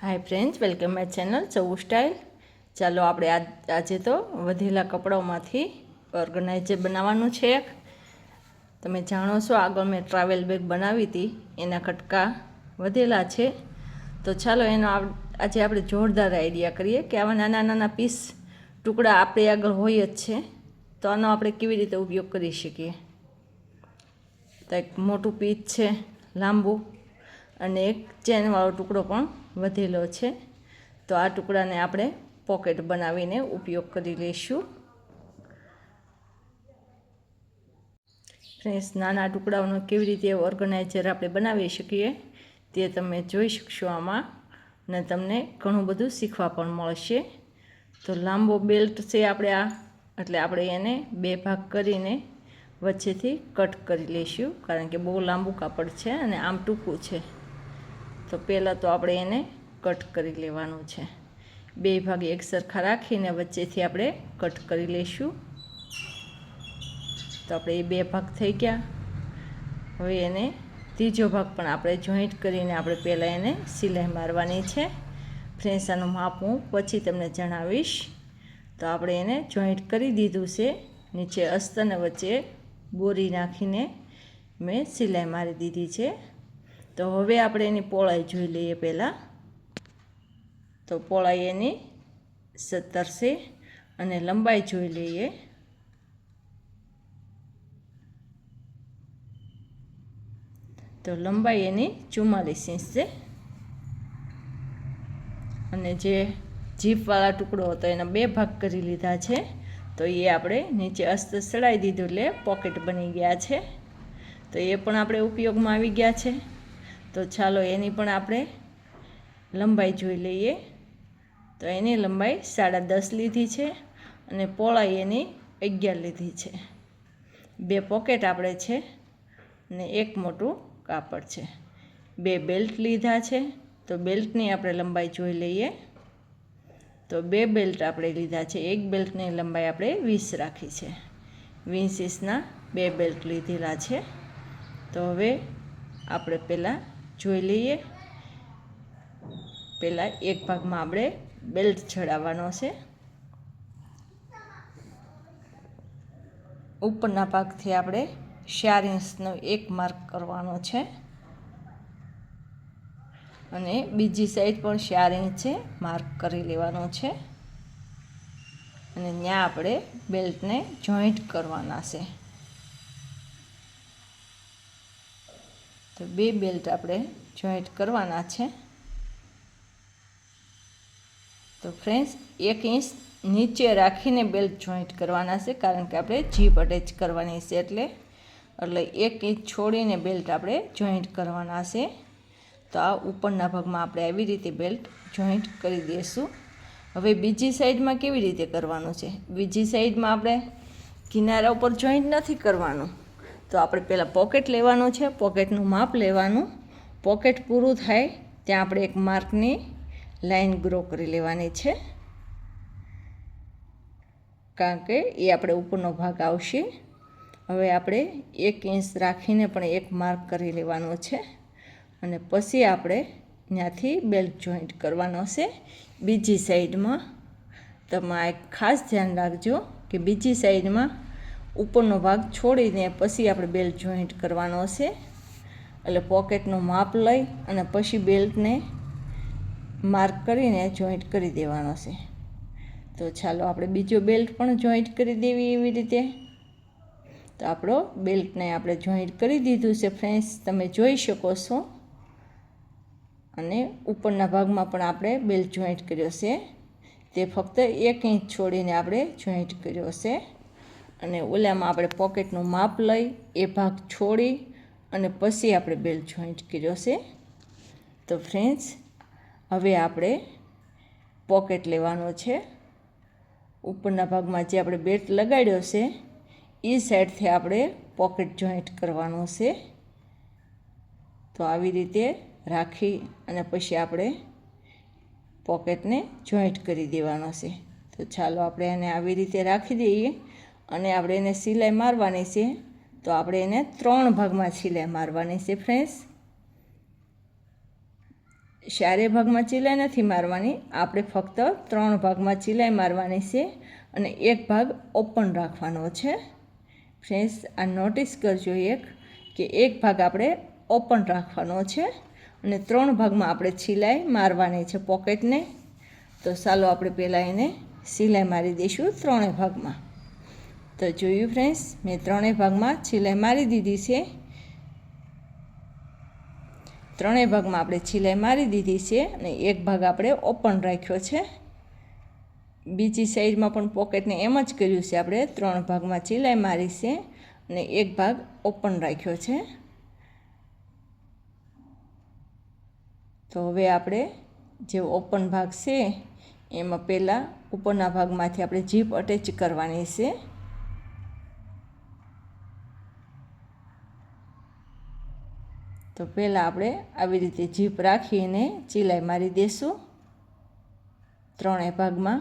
Hi friends, welcome my channel ચૌ style. ચાલો આપણે આજે તો વધેલા કપડાઓમાંથી ઓર્ગેનાઇઝર બનાવવાનું છે. તમે જાણો છો, આગળ મેં ટ્રાવેલ બેગ બનાવી હતી, એના કટકા વધેલા છે. તો ચાલો એનો આજે આપણે જોરદાર આઈડિયા કરીએ કે આવા નાના નાના પીસ ટુકડા આપણે આગળ હોય જ છે, તો આનો આપણે કેવી રીતે ઉપયોગ કરી શકીએ. તો એક મોટું પીસ છે લાંબુ, અને એક ચેનવાળો ટુકડો પણ વધેલો છે. તો આ ટુકડાને આપણે પોકેટ બનાવીને ઉપયોગ કરી લઈશું. ફ્રેન્ડ્સ, નાના ટુકડાઓનો કેવી રીતે ઓર્ગેનાઇઝર આપણે બનાવી શકીએ તે તમે જોઈ શકશો આમાં, અને તમને ઘણું બધું શીખવા પણ મળશે. તો લાંબો બેલ્ટ છે આપણે એટલે આપણે એને બે ભાગ કરીને વચ્ચેથી કટ કરી લઈશું, કારણ કે બહુ લાંબુ કાપડ છે અને આમ ટૂંકું છે. તો પહેલાં તો આપણે એને કટ કરી લેવાનું છે. બે ભાગ એક સરખા રાખીને વચ્ચેથી આપણે કટ કરી લઈશું. તો આપણે એ બે ભાગ થઈ ગયા. હવે એને ત્રીજો ભાગ પણ આપણે જોઈન્ટ કરીને આપણે પહેલાં એને સિલાઈ મારવાની છે. ફ્રેન્ડ્સ, આનું માપ હું પછી તમને જણાવીશ. તો આપણે એને જોઈન્ટ કરી દીધું છે. નીચે અસ્તરને વચ્ચે બોરી નાખીને મેં સિલાઈ મારી દીધી છે. તો હવે આપણે એની પહોળાઈ જોઈ લઈએ પહેલાં. તો પહોળાઈ એની 17 છે અને લંબાઈ જોઈ લઈએ. તો લંબાઈ એની 44 ઇંચ છે. અને જે જીપવાળા ટુકડો હતો એના બે ભાગ કરી લીધા છે. તો એ આપણે નીચે અસ્તર ચડાવી દીધું એટલે પોકેટ બની ગયા છે. તો એ પણ આપણે ઉપયોગમાં આવી ગયા છે. તો ચાલો એની પણ આપણે લંબાઈ જોઈ લઈએ. તો એની લંબાઈ 10.5 લીધી છે અને પહોળાઈ એની 11 લીધી છે. બે પોકેટ આપણે છે અને એક મોટું કાપડ છે. બે બેલ્ટ લીધા છે. તો બેલ્ટની આપણે લંબાઈ જોઈ લઈએ. તો બે બેલ્ટ આપણે લીધા છે. એક બેલ્ટની લંબાઈ આપણે 20 રાખી છે. 20 ઇંચના બે બેલ્ટ લીધેલા છે. તો હવે આપણે પહેલાં જોઈ લઈએ. પહેલાં એક ભાગમાં આપણે બેલ્ટ ચડાવવાનો છે. ઉપરના ભાગથી આપણે 4 ઇંચનો એક માર્ક કરવાનો છે, અને બીજી સાઈડ પણ 4 ઇંચે માર્ક કરી લેવાનો છે. અને ત્યાં આપણે બેલ્ટને જોઈન્ટ કરવાના છે. તો બે બેલ્ટ આપણે જોઈન્ટ કરવાના છે. તો ફ્રેન્ડ્સ, 1 ઇંચ નીચે રાખીને બેલ્ટ જોઈન્ટ કરવાના છે, કારણ કે આપણે જીપ અટેચ કરવાની છે. એટલે 1 ઇંચ છોડીને બેલ્ટ આપણે જોઈન્ટ કરવાના છે. તો આ ઉપરના ભાગમાં આપણે આવી રીતે બેલ્ટ જોઈન્ટ કરી દઈશું. હવે બીજી સાઈડમાં કેવી રીતે કરવાનું છે? બીજી સાઈડમાં આપણે કિનારા ઉપર જોઈન્ટ નથી કરવાનું. તો આપણે પહેલાં પોકેટ લેવાનું છે. પોકેટનું માપ લેવાનું. પોકેટ પૂરું થાય ત્યાં આપણે એક માર્કની લાઈન ગ્રો કરી લેવાની છે, કારણ કે એ આપણે ઉપરનો ભાગ આવશે. હવે આપણે 1 ઇંચ રાખીને પણ એક માર્ક કરી લેવાનો છે, અને પછી આપણે ત્યાંથી બેલ્ટ જોઈન્ટ કરવાનો છે બીજી સાઈડમાં. તમે આ ખાસ ધ્યાન રાખજો કે બીજી સાઈડમાં ઉપરનો ભાગ છોડીને પછી આપણે બેલ્ટ જોઈન્ટ કરવાનો છે. એટલે પોકેટનું માપ લઈ અને પછી બેલ્ટને માર્ક કરીને જોઈન્ટ કરી દેવાનો છે. તો ચાલો આપણે બીજો બેલ્ટ પણ જોઈન્ટ કરી દેવી એવી રીતે. તો આપણો બેલ્ટને આપણે જોઈન્ટ કરી દીધું છે. ફ્રેન્ડ્સ, તમે જોઈ શકો છો. અને ઉપરના ભાગમાં પણ આપણે બેલ્ટ જોઈન્ટ કર્યો છે. તે ફક્ત 1 ઇંચ છોડીને આપણે જોઈન્ટ કર્યો છે. અને ઓલામાં આપણે પોકેટનું માપ લઈ એ ભાગ છોડી અને પછી આપણે બેલ્ટ જોઈન્ટ કર્યો છે. તો ફ્રેન્ડ્સ, હવે આપણે પોકેટ લેવાનો છે. ઉપરના ભાગમાં જે આપણે બેલ્ટ લગાડ્યો છે એ સાઈડથી આપણે પોકેટ જોઈન્ટ કરવાનો છે. તો આવી રીતે રાખી અને પછી આપણે પોકેટને જોઈન્ટ કરી દેવાનો છે. તો ચાલો આપણે એને આવી રીતે રાખી દઈએ અને આપણે એને સિલાઈ મારવાની છે. તો આપણે એને 3 ભાગમાં સિલાઈ મારવાની છે. ફ્રેન્ડ્સ, ચારે ભાગમાં સિલાઈ નથી મારવાની, આપણે ફક્ત 3 ભાગમાં સિલાઈ મારવાની છે અને એક ભાગ ઓપન રાખવાનો છે. ફ્રેન્ડ્સ, આ નોટિસ કરજો કે એક ભાગ આપણે ઓપન રાખવાનો છે અને 3 ભાગમાં આપણે સિલાઈ મારવાની છે પોકેટને. તો ચાલો આપણે પહેલાં એને સિલાઈ મારી દઈશું 3 ભાગમાં. તો જોયું ફ્રેન્ડ્સ, મેં 3 ભાગમાં સિલાઈ મારી દીધી છે. 3 ભાગમાં આપણે સિલાઈ મારી દીધી છે અને એક ભાગ આપણે ઓપન રાખ્યો છે. બીજી સાઈડમાં પણ પોકેટને એમ જ કર્યું છે, આપણે 3 ભાગમાં સિલાઈ મારી છે અને એક ભાગ ઓપન રાખ્યો છે. તો હવે આપણે જે ઓપન ભાગ છે એમાં પહેલાં ઉપરના ભાગમાંથી આપણે જીપ અટેચ કરવાની છે. તો પહેલાં આપણે આવી રીતે જીપ રાખીને સિલાઈ મારી દઈશું 3 ભાગમાં.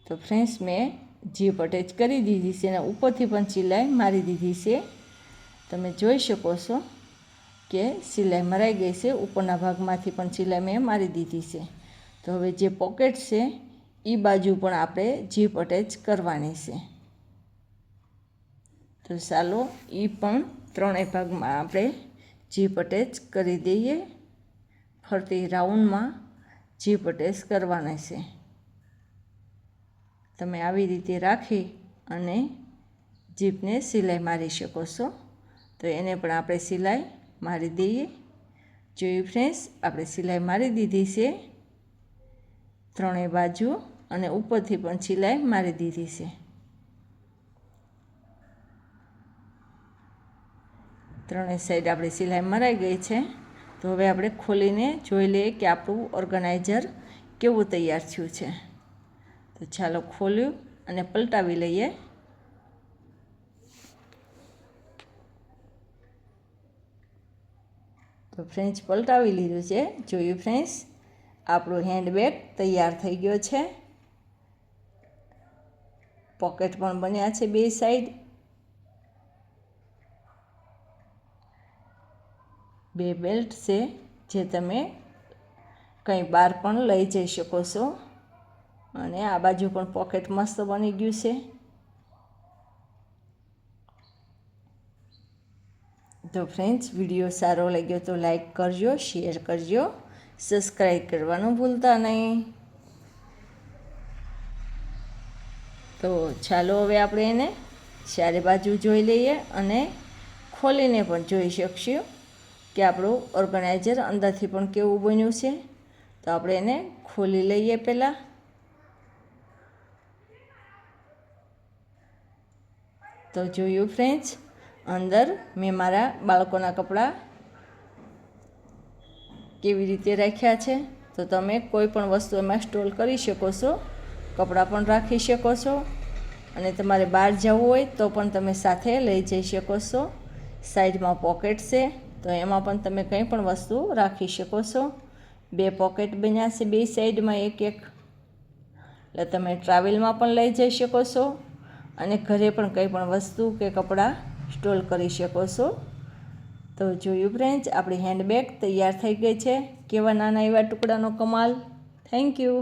તો ફ્રેન્ડ્સ, મેં જીપ અટેચ કરી દીધી છે અને ઉપરથી પણ સિલાઈ મારી દીધી છે. તમે જોઈ શકો છો કે સિલાઈ મરાઈ ગઈ છે. ઉપરના ભાગમાંથી પણ સિલાઈ મેં મારી દીધી છે. તો હવે જે પોકેટ છે એ બાજુ પણ આપણે જીપ અટેચ કરવાની છે. તો ચાલો એ પણ 3 ભાગમાં આપણે જીપ અટેચ કરી દઈએ. ફરતી રાઉન્ડમાં જીપ અટેચ કરવાના છે. તમે આવી રીતે રાખી અને જીપને સિલાઈ મારી શકો છો. તો એને પણ આપણે સિલાઈ મારી દઈએ. જોયું ફ્રેન્ડ્સ, આપણે સિલાઈ મારી દીધી છે 3 બાજુ અને ઉપરથી પણ સિલાઈ મારી દીધી છે. 3 સાઈડ આપણી સિલાઈ મરાઈ ગઈ છે. તો હવે આપણે ખોલીને જોઈ લઈએ કે આપણું ઓર્ગેનાઇઝર કેવું તૈયાર થયું છે. તો ચાલો ખોલ્યું અને પલટાવી લઈએ. તો ફ્રેન્ડ્સ, પલટાવી લીધું છે. જોયું ફ્રેન્ડ્સ, આપણું હેન્ડબેગ તૈયાર થઈ ગયો છે. પોકેટ પણ બન્યા છે 2 સાઈડ. 2 બેલ્ટ છે જે તમે કંઈ બહાર પણ લઈ જઈ શકો છો. અને આ બાજુ પણ પોકેટ મસ્ત બની ગયું છે. તો ફ્રેન્ડ્સ, વિડીયો સારો લાગ્યો તો લાઈક કરજો, શેર કરજો, સબસ્ક્રાઈબ કરવાનું ભૂલતા નહીં. તો ચાલો હવે આપણે એને ચારે બાજુ જોઈ લઈએ અને ખોલીને પણ જોઈ શકશું કે આપણું ઓર્ગેનાઇઝર અંદરથી પણ કેવું બન્યું છે. તો આપણે એને ખોલી લઈએ પહેલાં. તો જોયું ફ્રેન્ડ્સ, અંદર મેં મારા બાળકોના કપડાં કેવી રીતે રાખ્યા છે. તો તમે કોઈ પણ વસ્તુ એમાં સ્ટોર કરી શકો છો, કપડાં પણ રાખી શકો છો અને તમારે બહાર જવું હોય તો પણ તમે સાથે લઈ જઈ શકો છો. સાઈડમાં પોકેટ છે તો એમાં પણ તમે કંઈ પણ વસ્તુ રાખી શકો છો. 2 પોકેટ બન્યા છે 2 સાઈડમાં એક. એટલે તમે ટ્રાવેલમાં પણ લઈ જઈ શકો છો અને ઘરે પણ કંઈ પણ વસ્તુ કે કપડાં સ્ટોર કરી શકો છો. તો જોયું ફ્રેન્ડ્સ, આપણી હેન્ડબેગ તૈયાર થઈ ગઈ છે. કેવા નાના એવા ટુકડાનો કમાલ. Thank you.